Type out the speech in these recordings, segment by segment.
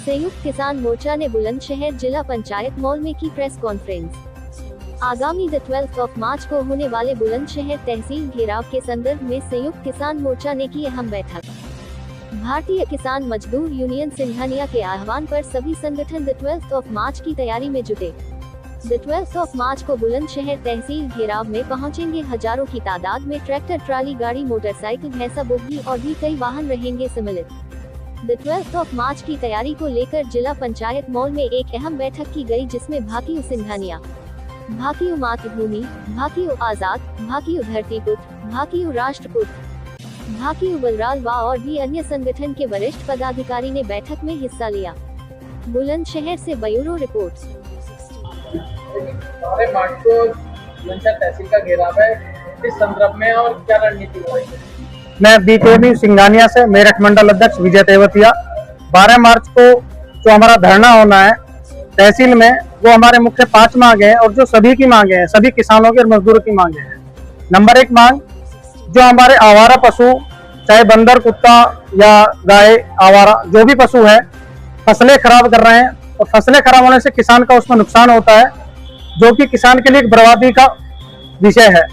संयुक्त किसान मोर्चा ने बुलंदशहर जिला पंचायत मॉल में की प्रेस कॉन्फ्रेंस। आगामी 12 मार्च को होने वाले बुलंदशहर तहसील घेराव के संदर्भ में संयुक्त किसान मोर्चा ने की अहम बैठक। भारतीय किसान मजदूर यूनियन सिंघानिया के आह्वान पर सभी संगठन 12 मार्च की तैयारी में जुटे। 12 मार्च को बुलंदशहर तहसील घेराव में पहुंचेंगे हजारों की तादाद में ट्रैक्टर, ट्राली, गाड़ी, मोटरसाइकिल, भैंसा, बोगी और भी कई वाहन रहेंगे सम्मिलित। 12 मार्च की तैयारी को लेकर जिला पंचायत मॉल में एक अहम बैठक की गई, जिसमें भाकियू सिंघानिया, भाकियू मातृभूमि, भाकियू आजाद, भाकियू धरतीपुत्र, भाकियू राष्ट्रपुत्र, भाकियू बलरालवा और भी अन्य संगठन के वरिष्ठ पदाधिकारी ने बैठक में हिस्सा लिया। बुलंदशहर से ब्यूरो रिपोर्ट। मार्च को बुलंदशहर तहसील का घेराव है, इस संदर्भ में और क्या रणनीति है? मैं बीकेबी सिंघानिया से मेरठ मंडल अध्यक्ष विजय तेवतिया। 12 मार्च को जो हमारा धरना होना है तहसील में, वो हमारे मुख्य 5 मांगे हैं और जो सभी की मांगे हैं, सभी किसानों के और मजदूरों की मांगे हैं। नंबर 1 मांग, जो हमारे आवारा पशु, चाहे बंदर, कुत्ता या गाय, आवारा जो भी पशु है, फसलें खराब कर रहे हैं और फसलें खराब होने से किसान का उसमें नुकसान होता है, जो कि किसान के लिए एक बर्बादी का विषय है।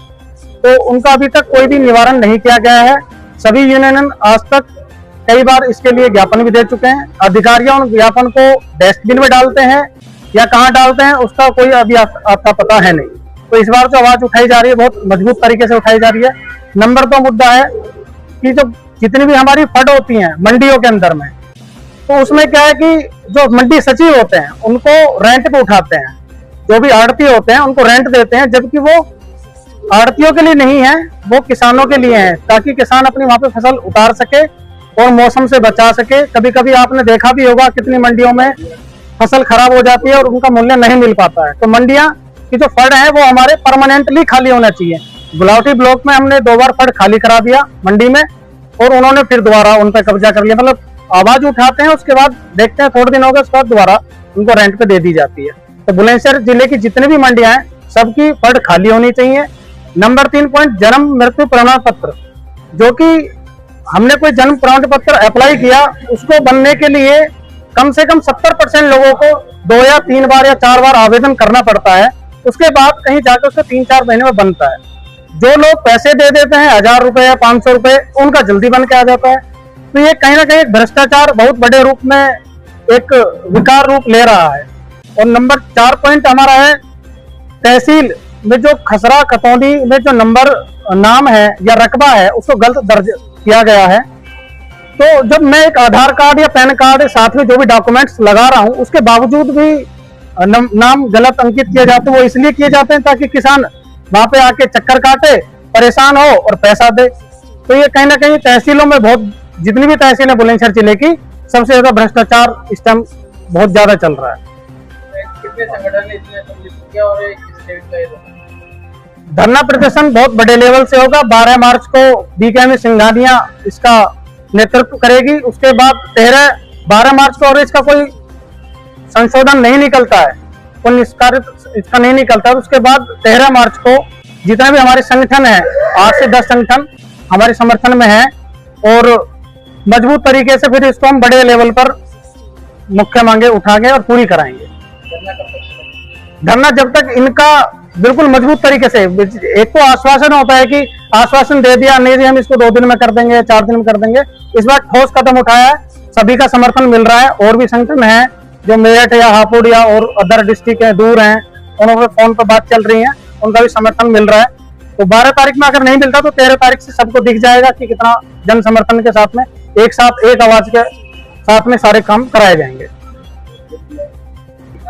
तो उनका अभी तक कोई भी निवारण नहीं किया गया है। सभी यूनियन आज तक कई बार इसके लिए ज्ञापन भी दे चुके हैं। अधिकारियों उन ज्ञापन को डस्टबिन में डालते हैं या कहाँ डालते हैं, उसका कोई अभी आपका पता है नहीं। तो इस बार जो आवाज उठाई जा रही है, बहुत मजबूत तरीके से उठाई जा रही है। नंबर 2 मुद्दा है कि जो जितनी भी हमारी फंड होती हैं मंडियों के अंदर में, तो उसमें क्या है कि जो मंडी सचिव होते हैं उनको रेंट पे उठाते हैं, जो भी आड़ती होते हैं उनको रेंट देते हैं, जबकि वो आड़तियों के लिए नहीं है, वो किसानों के लिए है, ताकि किसान अपनी वहां पे फसल उतार सके और मौसम से बचा सके। कभी कभी आपने देखा भी होगा कितनी मंडियों में फसल खराब हो जाती है और उनका मूल्य नहीं मिल पाता है। तो मंडियां की जो फंड है वो हमारे परमानेंटली खाली होना चाहिए। गुलावटी ब्लॉक में हमने 2 बार फंड खाली करा दिया मंडी में, और उन्होंने फिर दोबारा उन पर कब्जा कर लिया। मतलब आवाज उठाते हैं, उसके बाद देखते हैं थोड़े दिन हो गए, उसके बाद दोबारा उनको रेंट पे दे दी जाती है। तो बुलंदशहर जिले की जितनी भी मंडियां हैं, सबकी फंड खाली होनी चाहिए। नंबर 3 पॉइंट, जन्म मृत्यु प्रमाण पत्र, जो कि हमने कोई जन्म प्रमाण पत्र अप्लाई किया, उसको बनने के लिए कम से कम 70% लोगों को 2 या 3 बार या 4 बार आवेदन करना पड़ता है। उसके बाद कहीं जाकर उसको 3-4 महीने में बनता है। जो लोग पैसे दे देते हैं 1000 रुपए या 500 रुपए, उनका जल्दी बन के आ जाता है। तो ये कहीं ना कहीं भ्रष्टाचार बहुत बड़े रूप में एक विकार रूप ले रहा है। और नंबर 4 पॉइंट हमारा है, तहसील में जो खसरा खतौनी में जो नाम है या रकबा है, उसको गलत दर्ज किया गया है। तो जब मैं एक आधार कार्ड या पैन कार्ड साथ में जो भी डॉक्यूमेंट्स लगा रहा हूं, उसके बावजूद भी नाम गलत अंकित किए जाते हैं। वो इसलिए किए जाते हैं ताकि किसान वहां पे आके चक्कर काटे, परेशान हो और पैसा दे। तो ये कहीं ना कहीं तहसीलों में बहुत, जितनी भी तहसील है बुलंदशहर जिले की, सबसे ज्यादा भ्रष्टाचार इस टाइम बहुत ज्यादा चल रहा है। कितने संगठन ने इसमें सम्मिलित किया और स्टेट का धरना प्रदर्शन बहुत बड़े लेवल से होगा। 12 मार्च को बीकेबी सिंघानिया इसका नेतृत्व करेगी। उसके बाद 12 मार्च को, और इसका कोई संशोधन नहीं निकलता है, कोई निष्कारित इसका नहीं निकलता है, उसके बाद 13 मार्च को जितने भी हमारे संगठन है, 8 से 10 संगठन हमारे समर्थन में है, और मजबूत तरीके से फिर इसको हम बड़े लेवल पर मुख्य मांगे उठाएंगे और पूरी कराएंगे। धरना जब तक इनका बिल्कुल मजबूत तरीके से, एक तो आश्वासन होता है कि आश्वासन दे दिया, नहीं दिया हम इसको 2 दिन में कर देंगे, 4 दिन में कर देंगे। इस बार ठोस कदम उठाया है, सभी का समर्थन मिल रहा है। और भी संगठन है जो मेरठ या हापुड़ या और अदर डिस्ट्रिक्ट है, दूर हैं, उन्होंने फोन पर बात चल रही है, उनका भी समर्थन मिल रहा है। तो 12 तारीख में अगर नहीं मिलता तो 13 तारीख से सबको दिख जाएगा कि कितना जन समर्थन के साथ में एक साथ, एक आवाज के साथ में सारे काम कराए जाएंगे।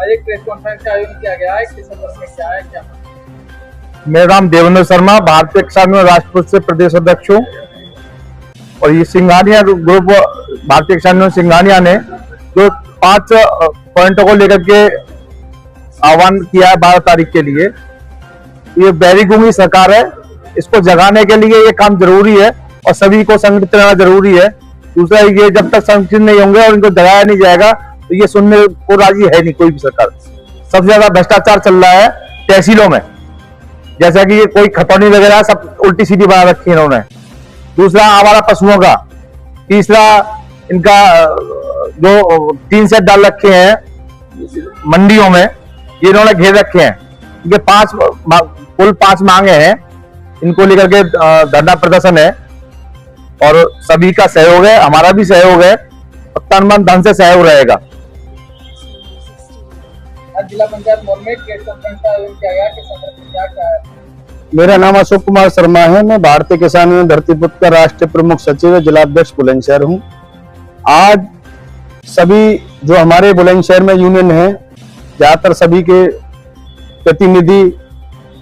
एक प्रेस कॉन्फ्रेंस का आयोजन किया गया है, किस संदर्भ में क्या है, क्या? मेरा नाम देवेंद्र शर्मा, भारतीय किसान राष्ट्रपुर से प्रदेश अध्यक्ष हूँ। और ये सिंघानिया ग्रुप, भारतीय किसान सिंघानिया ने जो 5 पॉइंटों को लेकर के आह्वान किया है 12 तारीख के लिए, ये बैरीगुमी सरकार है, इसको जगाने के लिए ये काम जरूरी है और सभी को संगठित रहना जरूरी है। दूसरा, ये जब तक संगठित नहीं होंगे और इनको जगाया नहीं जाएगा तो ये सुनने को राजी है नहीं कोई भी सरकार। सबसे ज्यादा भ्रष्टाचार चल रहा है तहसीलों में, जैसा कि ये कोई खतौनी वगैरह सब उल्टी सीधी बना रखी है इन्होंने। दूसरा, आवारा पशुओं का। तीसरा, इनका जो 3 सेट डाल रखे हैं मंडियों में, ये इन्होंने घेर रखे हैं। इनके कुल 5 मांगे हैं, इनको लेकर के धरना प्रदर्शन है और सभी का सहयोग है, हमारा भी सहयोग है, तन मन धन से सहयोग रहेगा। आज जिला पंचायत मॉल में प्रेस कॉन्फ्रेंस का आयोजन किया गया, किस संदर्भ में क्या है? मेरा नाम अशोक कुमार शर्मा है। मैं भारतीय किसान यूनियन धरतीपुत्र का राष्ट्रीय प्रमुख सचिव जिला अध्यक्ष बुलंदशहर हूँ। आज सभी जो हमारे बुलंदशहर में यूनियन है, ज्यादातर सभी के प्रतिनिधि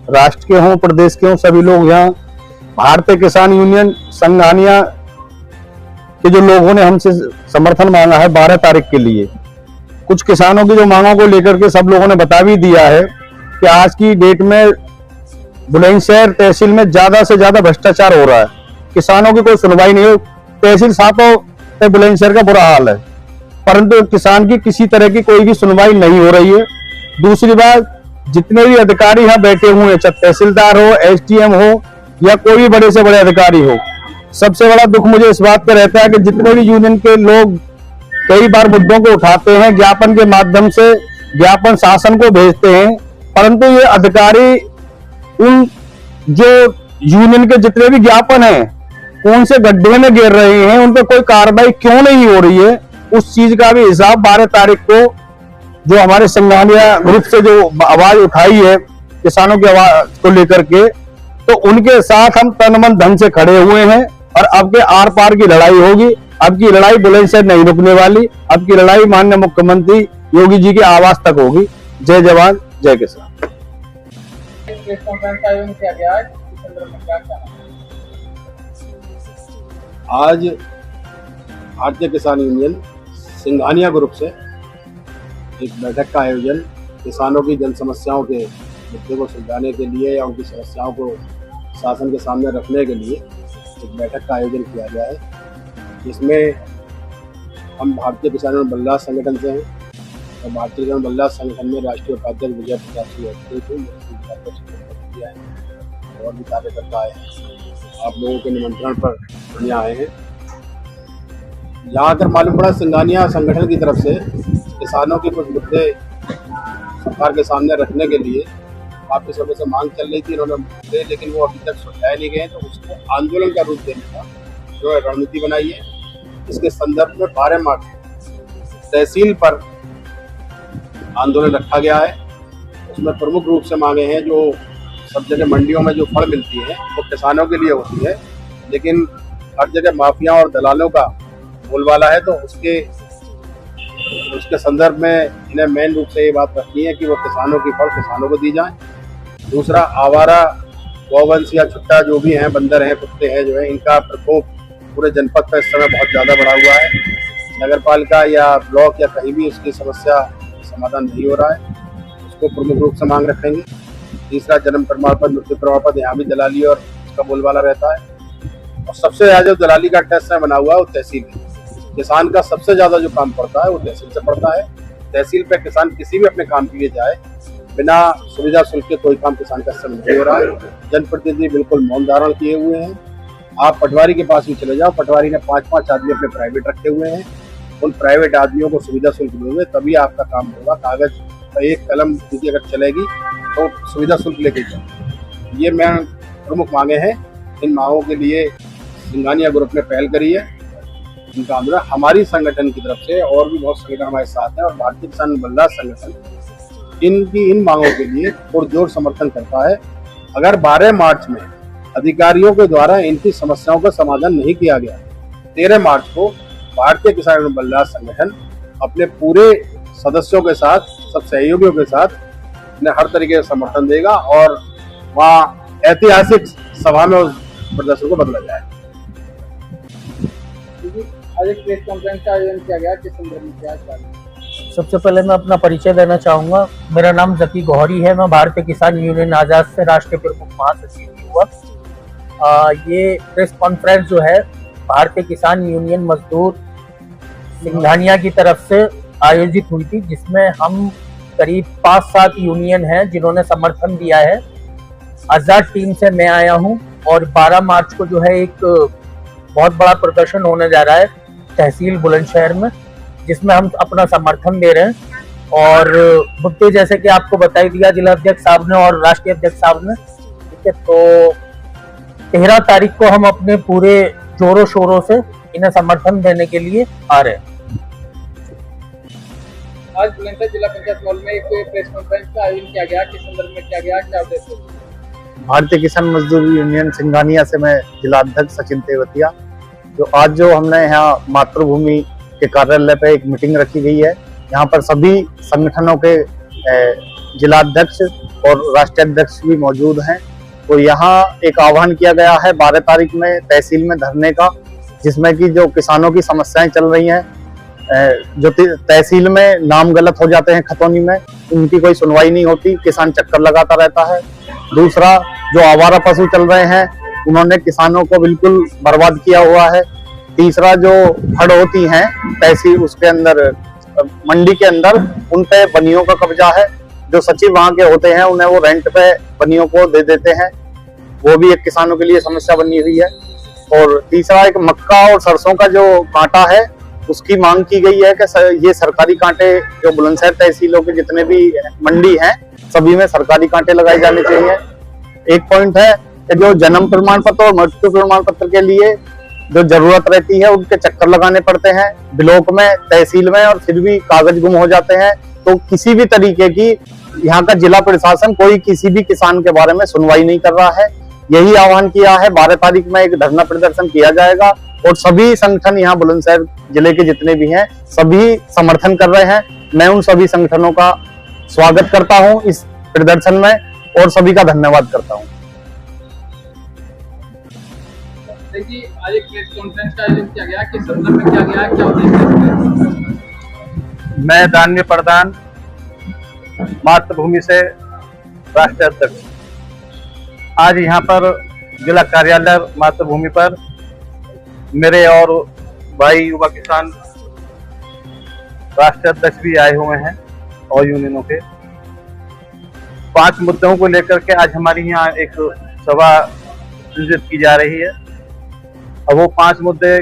राष्ट्र के हों, प्रदेश के हों, सभी लोग यहाँ भारतीय किसान यूनियन संघानिया के जो लोगों ने हमसे समर्थन मांगा है 12 तारीख के लिए, कुछ किसानों की जो मांगों को लेकर के सब लोगों ने बता भी दिया है कि आज की डेट में बुलंदशहर तहसील में ज्यादा से ज्यादा भ्रष्टाचार हो रहा है, किसानों की कोई सुनवाई नहीं हो। तहसील सातों पे बुलंदशहर का बुरा हाल है, परंतु किसान की किसी तरह की कोई भी सुनवाई नहीं हो रही है। दूसरी बात, जितने भी अधिकारी यहाँ बैठे हुए हैं, चाहे तहसीलदार हो, एसडीएम हो या कोई भी बड़े से बड़े अधिकारी हो, सबसे बड़ा दुख मुझे इस बात का रहता है कि जितने भी यूनियन के लोग कई बार मुद्दों को उठाते हैं, ज्ञापन के माध्यम से ज्ञापन शासन को भेजते हैं, परंतु ये अधिकारी उन जो यूनियन के जितने भी ज्ञापन हैं कौन से गड्ढे में गिर रहे हैं, उन पर कोई कार्रवाई क्यों नहीं हो रही है, उस चीज का भी हिसाब 12 तारीख को जो हमारे संघानिया ग्रुप से जो आवाज उठाई है किसानों की आवाज को लेकर के, तो उनके साथ हम तन मन धन से खड़े हुए हैं और अब के आर पार की लड़ाई होगी। अब की लड़ाई बुलंदशहर नहीं रुकने वाली, अब की लड़ाई माननीय मुख्यमंत्री योगी जी के आवास तक होगी। जय जवान जय किसान। प्रेस कॉन्फ्रेंस का आयोजन किया गया है, किस संदर्भ में क्या कहना है? आज भारतीय किसान यूनियन सिंघानिया ग्रुप से एक बैठक का आयोजन किसानों की जन समस्याओं के मुद्दे को सुलझाने के लिए या उनकी समस्याओं को शासन के सामने रखने के लिए एक बैठक का आयोजन किया गया है, जिसमें हम भारतीय किसान यूनियन बल्लार संगठन से हैं और भारतीय किसान बल्लार संगठन में राष्ट्रीय उपाध्यक्ष विजय प्रताप सिंह और भी कार्यकर्ता आए हैं। आप लोगों के निमंत्रण पर यहाँ आए हैं। यहाँ कर मालूम पड़ा सिंघानिया संगठन की तरफ से किसानों के कुछ मुद्दे सरकार के सामने रखने के लिए काफी समय से मांग चल रही थी, इन्होंने मुद्दे, लेकिन वो अभी तक सुलझाए नहीं गए, तो उसको आंदोलन का रूप देने का जो रणनीति बनाई है। इसके संदर्भ में 12 मार्च तहसील पर आंदोलन रखा गया है। उसमें प्रमुख रूप से मांगे हैं जो सब जगह मंडियों में जो फल मिलती है वो किसानों के लिए होती है, लेकिन हर जगह माफिया और दलालों का बोलबाला है, तो उसके संदर्भ में इन्हें मेन रूप से ये बात रखनी है कि वो किसानों की फल किसानों को दी जाए। दूसरा, आवारा गौवंश या छुट्टा जो भी हैं, बंदर हैं, कुत्ते हैं, जो है इनका प्रकोप पूरे जनपद पर इस समय बहुत ज़्यादा बढ़ा हुआ है। नगर पालिका या ब्लॉक या कहीं भी उसकी समस्या समाधान नहीं हो रहा है, उसको प्रमुख रूप से मांग रखेंगे। तीसरा, जन्म प्रमाण पत्र, मृत्यु प्रमाण पत्र, यहाँ भी दलाली और उसका बोलबाला रहता है। और सबसे ज़्यादा जो दलाली का टेस्ट बना हुआ है वो तहसील है। किसान का सबसे ज़्यादा जो काम पड़ता है वो तहसील से पड़ता है। तहसील पे किसान किसी भी अपने काम के लिए जाए, बिना सुविधा शुल्क के कोई काम किसान का समय नहीं हो रहा है। जनप्रतिनिधि बिल्कुल मौन धारण किए हुए हैं। आप पटवारी के पास भी चले जाओ, पटवारी ने 5-5 आदमी अपने प्राइवेट रखे हुए हैं। उन प्राइवेट आदमियों को सुविधा शुल्क दोगे तभी आपका काम होगा। कागज का एक कलम की अगर चलेगी तो सुविधा शुल्क लेके जाओ। ये मैं प्रमुख मांगे हैं। इन मांगों के लिए सिंघानिया ग्रुप ने पहल करी है। इनका आंदोलन हमारी संगठन की तरफ से और भी बहुत संगठन हमारे साथ हैं और भारतीय किसान बल्लार संगठन इनकी इन मांगों के लिए पुरजोर समर्थन करता है। अगर 12 मार्च में अधिकारियों के द्वारा इनकी समस्याओं का समाधान नहीं किया गया, 13 मार्च को भारतीय किसान बल्लार संगठन अपने पूरे सदस्यों के साथ, सब सहयोगियों के साथ इन्हें हर तरीके से समर्थन देगा और वहाँ ऐतिहासिक सभा में उस प्रदर्शन को बदला जाए। आज एक प्रेस कॉन्फ्रेंस का आयोजन किया गया, किस संदर्भ में क्या है? सबसे पहले मैं अपना परिचय देना चाहूँगा। मेरा नाम जकी गौहरी है। मैं भारतीय किसान यूनियन आज़ाद से राष्ट्रीय प्रमुख महासचिव हुआ। ये प्रेस कॉन्फ्रेंस जो है भारतीय किसान यूनियन मजदूर सिंघानिया की तरफ से आयोजित हुई थी, जिसमें हम करीब 5-7 यूनियन हैं जिन्होंने समर्थन दिया है। आज़ाद टीम से मैं आया हूँ और 12 मार्च को जो है एक बहुत बड़ा प्रदर्शन होने जा रहा है तहसील बुलंदशहर में। जिसमें हम अपना समर्थन दे रहे हैं। और मुद्दे जैसे कि आपको बताई दिया जिला अध्यक्ष साहब ने और राष्ट्रीय अध्यक्ष साहब ने, ठीक है। तो 13 तारीख को हम अपने पूरे जोरों शोरों से इन्हें समर्थन देने के लिए आ रहे हैं। आज बुलंदशहर जिला पंचायत मॉल में एक प्रेस कॉन्फ्रेंस का आयोजन किया गया, किस संदर्भ में किया गया, क्या उद्देश्य? भारतीय किसान मजदूर यूनियन सिंघानिया से मैं जिला अध्यक्ष सचिन तेवतिया। जो हमने यहाँ मातृभूमि के कार्यालय पे एक मीटिंग रखी गई है, यहाँ पर सभी संगठनों के जिला अध्यक्ष और राष्ट्रीय अध्यक्ष भी मौजूद हैं। तो यहाँ एक आह्वान किया गया है 12 तारीख में तहसील में धरने का, जिसमें कि जो किसानों की समस्याएं चल रही हैं, जो तहसील में नाम गलत हो जाते हैं खतौनी में, उनकी कोई सुनवाई नहीं होती, किसान चक्कर लगाता रहता है। दूसरा, जो आवारा पशु चल रहे हैं, उन्होंने किसानों को बिल्कुल बर्बाद किया हुआ है। तीसरा, जो फड़ होती हैं तहसील उसके अंदर मंडी के अंदर, उन पे बनियों का कब्जा है। जो सचिव वहां के होते हैं उन्हें वो रेंट पे बनियों को दे देते हैं, वो भी एक किसानों के लिए समस्या बनी हुई है। और तीसरा, एक मक्का और सरसों का जो कांटा है उसकी मांग की गई है कि ये सरकारी कांटे जो बुलंदशहर तहसीलों के जितने भी मंडी हैं सभी में सरकारी कांटे लगाए जाने चाहिए। एक पॉइंट है कि जो जन्म प्रमाण पत्र और मृत्यु प्रमाण पत्र के लिए जो जरूरत रहती है उनके चक्कर लगाने पड़ते हैं ब्लॉक में, तहसील में, और फिर भी कागज गुम हो जाते हैं। तो किसी भी तरीके की यहाँ का जिला प्रशासन कोई किसी भी किसान के बारे में सुनवाई नहीं कर रहा है। यही आह्वान किया है। 12 तारीख में एक धरना प्रदर्शन किया जाएगा और सभी संगठन यहाँ बुलंदशहर जिले के जितने भी हैं सभी समर्थन कर रहे हैं। मैं उन सभी संगठनों का स्वागत करता हूँ इस प्रदर्शन में और सभी का धन्यवाद करता हूँ। देखिए, आज एक प्रेस कॉन्फ्रेंस का आयोजन किया गया, किस संदर्भ में किया गया, क्या उद्देश्य? मैं दानवीय प्रधान मातृभूमि से राष्ट्रीय अध्यक्ष, आज यहाँ पर जिला कार्यालय मातृभूमि पर मेरे और भाई युवा किसान राष्ट्रीय अध्यक्ष भी आए हुए हैं और यूनियनों के 5 मुद्दों को लेकर के आज हमारी यहाँ एक सभा आयोजित की जा रही है। और वो 5 मुद्दे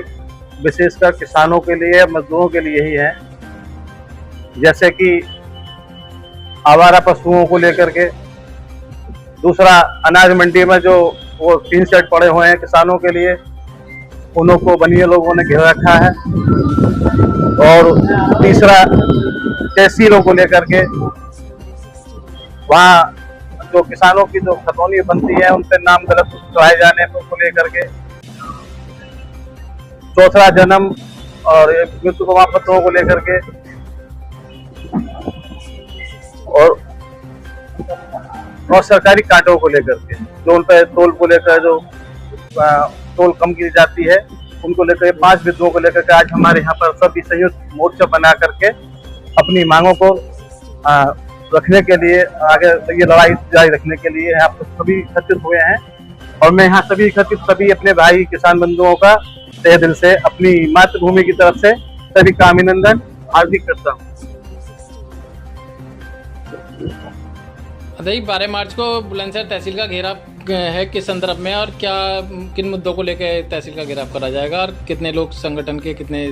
विशेषकर किसानों के लिए, मजदूरों के लिए ही हैं, जैसे कि आवारा पशुओं को लेकर के। दूसरा, अनाज मंडी में जो वो 3 सेट पड़े हुए हैं किसानों के लिए, उन्हों को बनिए लोगों ने घेर रखा है। और तीसरा, तहसीलों को लेकर के, वहाँ जो किसानों की जो खतौनी बनती है उन पर नाम गलत कराए जाने को लेकर के। चौथा, जन्म और मृत्यु प्रमाण पत्रों को लेकर के। और सरकारी कांटों को लेकर के, जो उन पर टोल को लेकर जो टोल कम की जाती है उनको लेकर 5 बिंदुओं को लेकर के आज हमारे यहाँ पर सभी संयुक्त मोर्चा बना करके अपनी मांगों को रखने के लिए, आगे ये लड़ाई जारी रखने के लिए यहाँ पर सभी एकत्रित हुए हैं। और मैं यहाँ सभी एकत्रित सभी अपने भाई किसान बंधुओं का तहे दिल से अपनी मातृभूमि की तरफ से सभी का अभिनंदन हार्दिक करता हूँ। 12 मार्च को बुलंदशहर तहसील का घेराव है, किस संदर्भ में और क्या किन मुद्दों को लेकर तहसील का घेराव करा जाएगा और कितने लोग संगठन के, कितने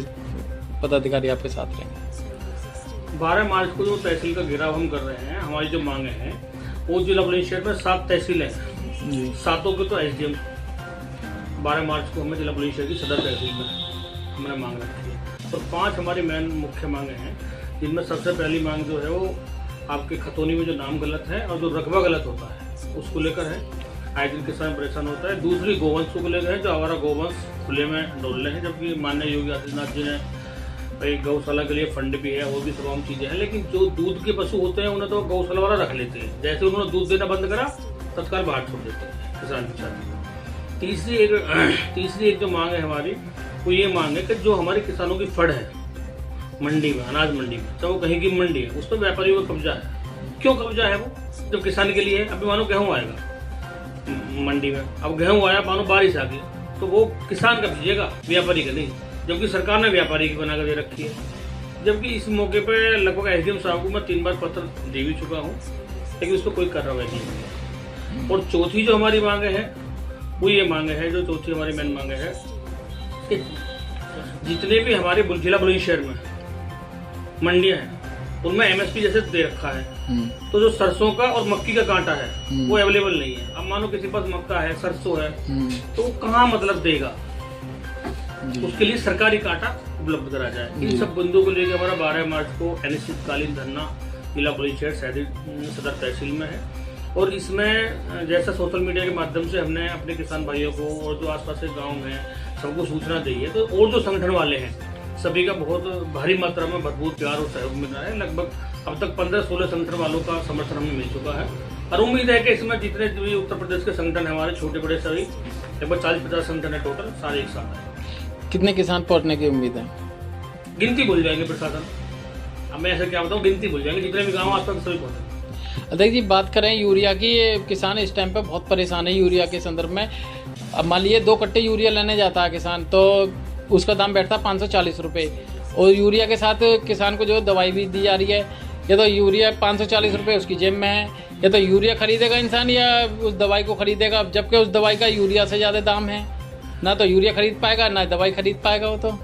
पदाधिकारी आपके साथ रहेंगे? 12 मार्च को जो तहसील का घेराव हम कर रहे हैं, हमारी जो मांगे हैं वो जिला बुलंदशहर में 7 तहसीलें हैं, 7 के तो एसडीएम 12 मार्च को हमें जिला बुलंदशहर की सदर तहसील में हमने मांग रखी है। और 5 हमारी मेन मुख्य मांगे हैं, जिनमें सबसे पहली मांग जो है वो आपके खतौनी में जो नाम गलत है और जो रकबा गलत होता है उसको लेकर है, आए दिन किसान परेशान होता है। दूसरी, गोवंश को लेकर है, जो हमारा गोवंश खुले में डोल रहे हैं, जबकि माननीय योगी आदित्यनाथ जी ने भाई गौशाला के लिए फंड भी है, वो भी तमाम चीज़ें हैं, लेकिन जो दूध के पशु होते हैं उन्हें तो गौशाला वाला रख लेते हैं। जैसे उन्होंने दूध देना बंद करा तत्काल बाहर छोड़ देते हैं किसान की छाती। तीसरी एक जो मांग है हमारी, वो ये मांग है कि जो हमारे किसानों की फड़ है मंडी में, अनाज मंडी में, चाहे वो कहीं की मंडी है, उस पर व्यापारियों का कब्जा है। क्यों कब्जा है? वो जब किसान के लिए है। अभी मानो गेहूँ आएगा मंडी में, अब गेहूँ आया, मानो बारिश आ गई, तो वो किसान का भेजेगा, व्यापारी का नहीं, जबकि सरकार ने व्यापारी की बना कर दे रखी है। जबकि इस मौके पर लगभग एसडीएम साहब को मैं 3 बार पत्र दे भी चुका हूँ, लेकिन उस पर कोई कार्रवाई नहीं हुई। और चौथी जो हमारी मांगे है वो ये मांगे है, जो चौथी हमारी मेन मांगे है कि जितने भी हमारे जिला बुलंदशहर में मंडियां हैं उनमें एमएसपी जैसे दे रखा है, तो जो सरसों का और मक्की का कांटा है वो अवेलेबल नहीं है। अब मानो किसी के पास मक्का है, सरसों है, तो वो कहाँ मतलब देगा, उसके लिए सरकारी कांटा उपलब्ध करा जाए। इन सब बंदों को लेकर हमारा 12 मार्च को अनिश्चितकालीन धरना जिला बुलंदशहर सदर तहसील में है। और इसमें जैसा सोशल मीडिया के माध्यम से हमने अपने किसान भाइयों को और जो आसपास के गांव हैं सबको सूचना दी है, तो और जो संगठन वाले हैं सभी का बहुत भारी मात्रा में भरपूर प्यार और सहयोग मिल रहा है। लगभग अब तक 15-16 संगठन वालों का समर्थन हमें मिल चुका है और उम्मीद है कि इसमें जितने भी उत्तर प्रदेश के संगठन है हमारे छोटे बड़े सभी लगभग 40-50 संगठन है टोटल, सारे एक साथ है। कितने किसान पहुंचने की उम्मीद है? गिनती भूल जाएंगे प्रशासन, अब मैं ऐसा क्या बताऊँ, गिनती भूल जाएंगे, जितने भी गाँव आसपास सभी पहुँचे। अध्यक्ष जी, बात करें यूरिया की, किसान इस टाइम पे बहुत परेशान है यूरिया के संदर्भ में। अब मान लीजिए 2 कट्टे यूरिया लेने जाता है किसान, तो उसका दाम बैठता है 540 रुपये, और यूरिया के साथ किसान को जो दवाई भी दी जा रही है, या तो यूरिया 540 रुपये उसकी जेब में है, या तो यूरिया खरीदेगा इंसान या उस दवाई को खरीदेगा, जबकि उस दवाई का यूरिया से ज़्यादा दाम है। ना तो यूरिया खरीद पाएगा ना दवाई खरीद पाएगा वो। तो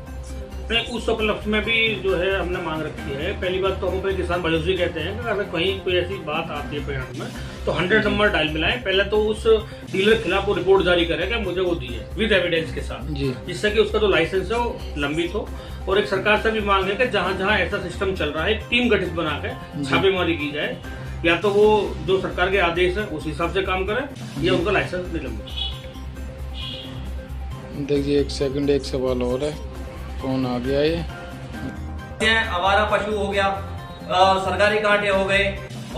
उस उपलक्ष्य में भी जो है हमने मांग रखी है। पहली बात तो हम पे किसान भाइयों से कहते हैं कि अगर कहीं कोई ऐसी बात आती है परिणाम में तो 100 नंबर डायल मिलाएं। पहले तो उस डीलर के खिलाफ वो रिपोर्ट जारी करें कि मुझे वो दी है विद एविडेंस के साथ, जिससे कि उसका जो लाइसेंस है वो लंबित हो। और एक सरकार से भी मांग है कि जहाँ जहाँ ऐसा सिस्टम चल रहा है टीम गठित बना के छापेमारी की जाए, या तो वो जो सरकार के आदेश है उस हिसाब से काम करे या उनका लाइसेंस निलंबित। देखिए एक सेकंड, एक सवाल और है, फोन आ गया। ये आवारा पशु हो गया, सरकारी कांटे हो गए,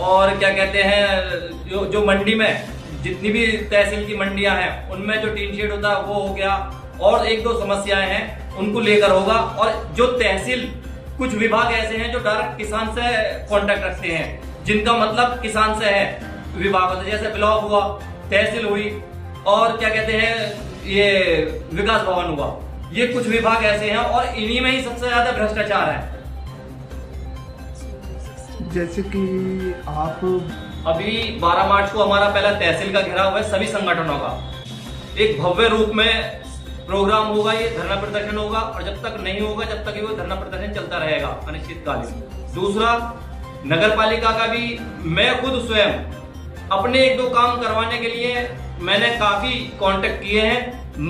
और क्या कहते हैं जो मंडी में जितनी भी तहसील की मंडियां हैं उनमें जो टीन शेड होता है वो हो गया, और 1-2 समस्याएं हैं उनको लेकर होगा। और जो तहसील कुछ विभाग ऐसे हैं जो डायरेक्ट किसान से कांटेक्ट रखते हैं, जिनका मतलब किसान से है विभाग होता है, जैसे ब्लॉक हुआ, तहसील हुई, और क्या कहते हैं ये विकास भवन हुआ, ये कुछ विभाग ऐसे हैं और इन्हीं में ही सबसे ज्यादा भ्रष्टाचार है। जैसे कि आप अभी 12 मार्च को हमारा पहला तहसील का घेराव है सभी संगठनों का, एक भव्य रूप में प्रोग्राम होगा, ये धरना प्रदर्शन होगा, और जब तक नहीं होगा जब तक ये धरना प्रदर्शन चलता रहेगा अनिश्चितकालीन। दूसरा, नगर पालिका का भी मैं खुद स्वयं अपने 1-2 काम करवाने के लिए मैंने काफी कांटेक्ट किए हैं,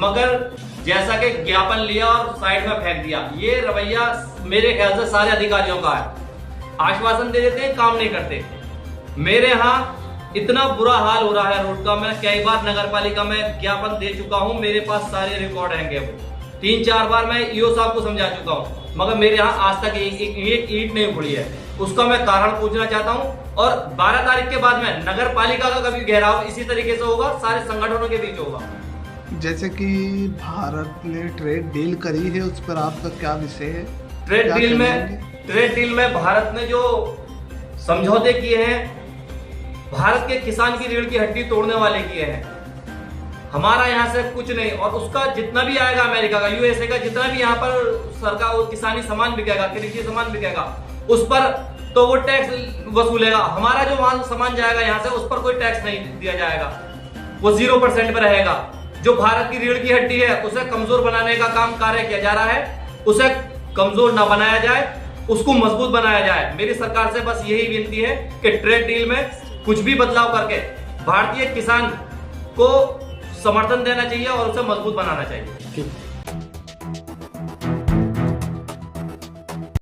मगर जैसा कि ज्ञापन लिया और साइड में फेंक दिया, ये रवैया मेरे ख्याल से सारे अधिकारियों का है। आश्वासन दे देते हैं, काम नहीं करते। मेरे यहाँ इतना बुरा हाल हो रहा है रोड का, मैं कई बार नगर पालिका में ज्ञापन दे चुका हूँ, मेरे पास सारे रिकॉर्ड हैं। वो 3-4 बार मैं ईओ साहब को समझा चुका हूँ, मगर मेरे यहाँ आज तक एक ईंट नहीं उखड़ी है। उसका मैं कारण पूछना चाहता हूँ। और 12 तारीख के बाद में नगर पालिका का कभी घेराव इसी तरीके से होगा, सारे संगठनों के बीच होगा। जैसे कि भारत ने ट्रेड डील करी है, उस पर आपका क्या विषय है? ट्रेड डील में भारत ने जो समझौते किए हैं, भारत के किसान की रीढ़ की हड्डी तोड़ने वाले किए हैं। हमारा यहाँ से कुछ नहीं, और उसका जितना भी आएगा अमेरिका का, यूएसए का, जितना भी यहाँ पर सरकार किसानी सामान बिकेगा, कृषि सामान बिकेगा, उस पर तो वो टैक्स वसूलेगा। हमारा जो माल सामान जाएगा यहाँ से, उस पर कोई टैक्स नहीं दिया जाएगा, वो 0% पर रहेगा। जो भारत की रीढ़ की हड्डी है उसे कमजोर बनाने का काम कार्य किया जा रहा है, उसे कमजोर ना बनाया जाए, उसको मजबूत बनाया जाए। मेरी सरकार से बस यही विनती है कि ट्रेड डील में कुछ भी बदलाव करके भारतीय किसान को समर्थन देना चाहिए और उसे मजबूत बनाना चाहिए।